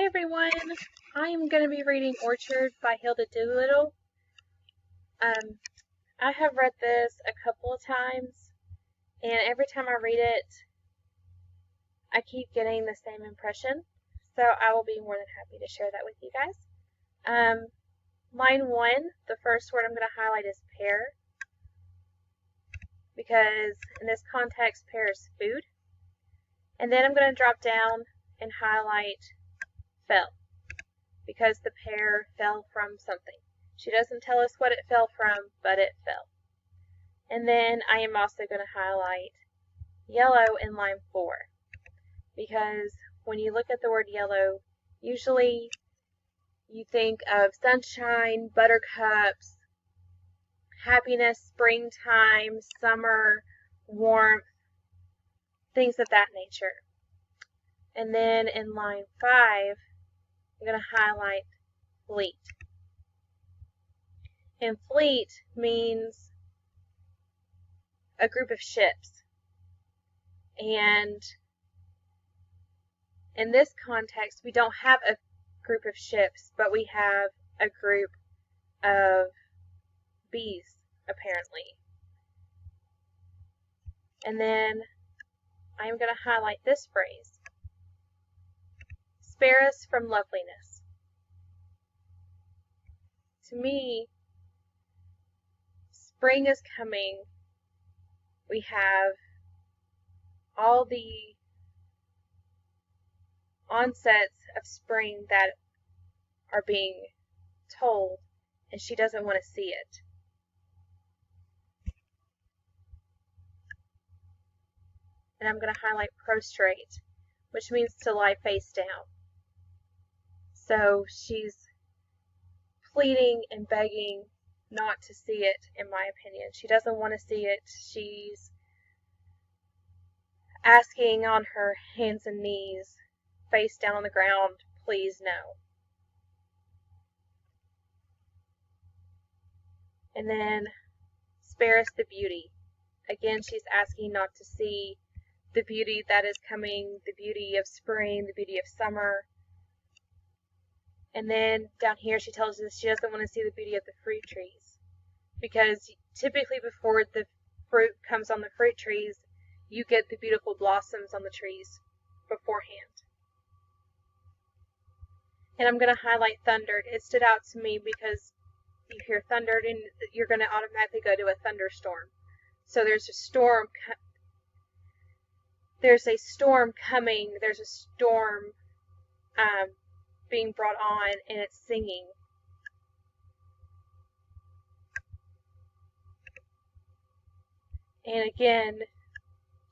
Hi everyone, I am going to be reading Orchard by H.Doolittle. I have read this a couple of times, and every time I read it, I keep getting the same impression, so I will be more than happy to share that with you guys. Line 1, the first word I'm going to highlight is pear, because in this context, pear is food. And then I'm going to drop down and highlight fell, because the pear fell from something. She doesn't tell us what it fell from, but it fell. And then I am also going to highlight yellow in line 4, because when you look at the word yellow, usually you think of sunshine, buttercups, happiness, springtime, summer, warmth, things of that nature. And then in line 5, I'm going to highlight fleet. And fleet means a group of ships. And in this context, we don't have a group of ships, but we have a group of bees, apparently. And then I'm going to highlight this phrase. Spare us from loveliness. To me, spring is coming. We have all the onsets of spring that are being told, and she doesn't want to see it. And I'm going to highlight prostrate, which means to lie face down. So she's pleading and begging not to see it, in my opinion. She doesn't want to see it. She's asking on her hands and knees, face down on the ground, please no. And then spare us the beauty. Again, she's asking not to see the beauty that is coming, the beauty of spring, the beauty of summer. And then down here she tells us she doesn't want to see the beauty of the fruit trees, because typically before the fruit comes on the fruit trees, you get the beautiful blossoms on the trees beforehand. And I'm going to highlight thundered. It stood out to me because you hear thundered and you're going to automatically go to a thunderstorm. So there's a storm. There's a storm coming. There's a storm being brought on, and it's singing. And again,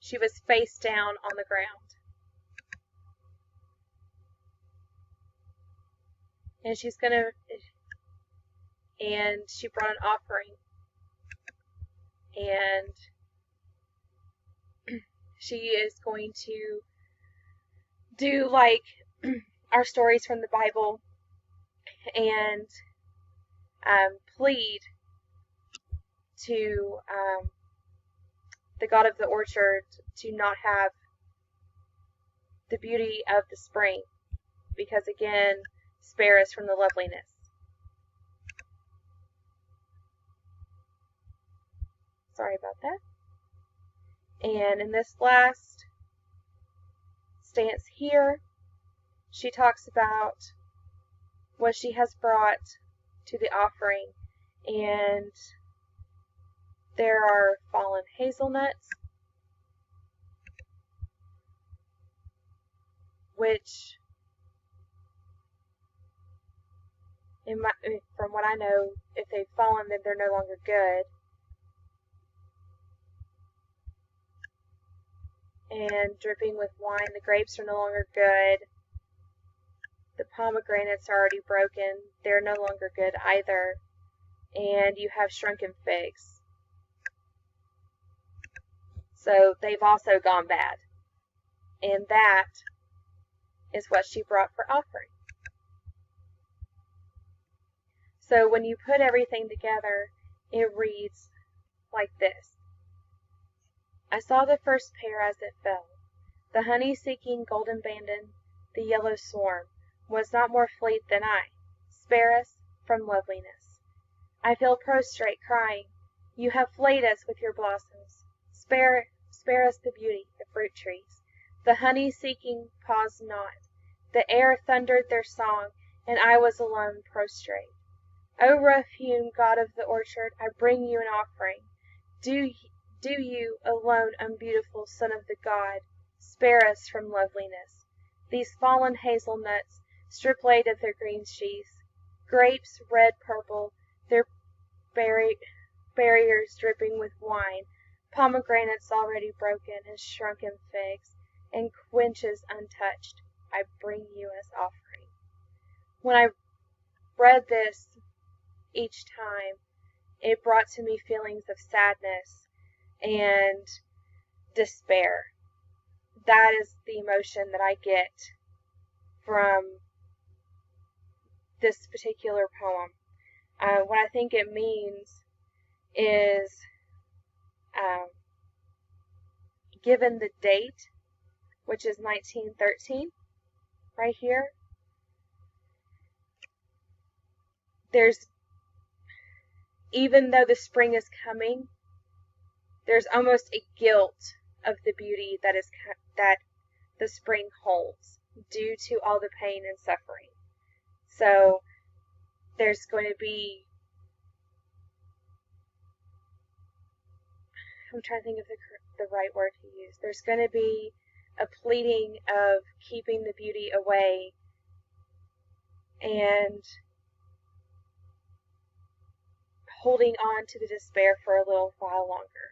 she was face down on the ground. And she's gonna, and she brought an offering. And she is going to do like our stories from the Bible and plead to the God of the orchard to not have the beauty of the spring, because again, spare us from the loveliness. Sorry about that. And in this last stance here, she talks about what she has brought to the offering, and there are fallen hazelnuts, which, from what I know, if they've fallen, then they're no longer good. And dripping with wine, the grapes are no longer good. The pomegranates are already broken. They're no longer good either. And you have shrunken figs. So they've also gone bad. And that is what she brought for offering. So when you put everything together, it reads like this. I saw the first pear as it fell, the honey-seeking golden banded, the yellow swarm, was not more fleet than I. Spare us from loveliness. I fell prostrate, crying, You have flayed us with your blossoms. Spare us the beauty, the fruit trees. The honey-seeking paused not. The air thundered their song, and I was alone prostrate. O rough-hewn God of the orchard, I bring you an offering. Do you, alone unbeautiful Son of the God, spare us from loveliness. These fallen hazelnuts, stripped late of their green sheaths, grapes red-purple, their barriers dripping with wine, pomegranates already broken, and shrunken figs, and quinces untouched, I bring you as offering. When I read this each time, it brought to me feelings of sadness and despair. That is the emotion that I get from this particular poem. What I think it means is, given the date, which is 1913, right here, even though the spring is coming, there's almost a guilt of the beauty that the spring holds due to all the pain and suffering. So there's going to be, I'm trying to think of the right word to use. There's going to be a pleading of keeping the beauty away and holding on to the despair for a little while longer.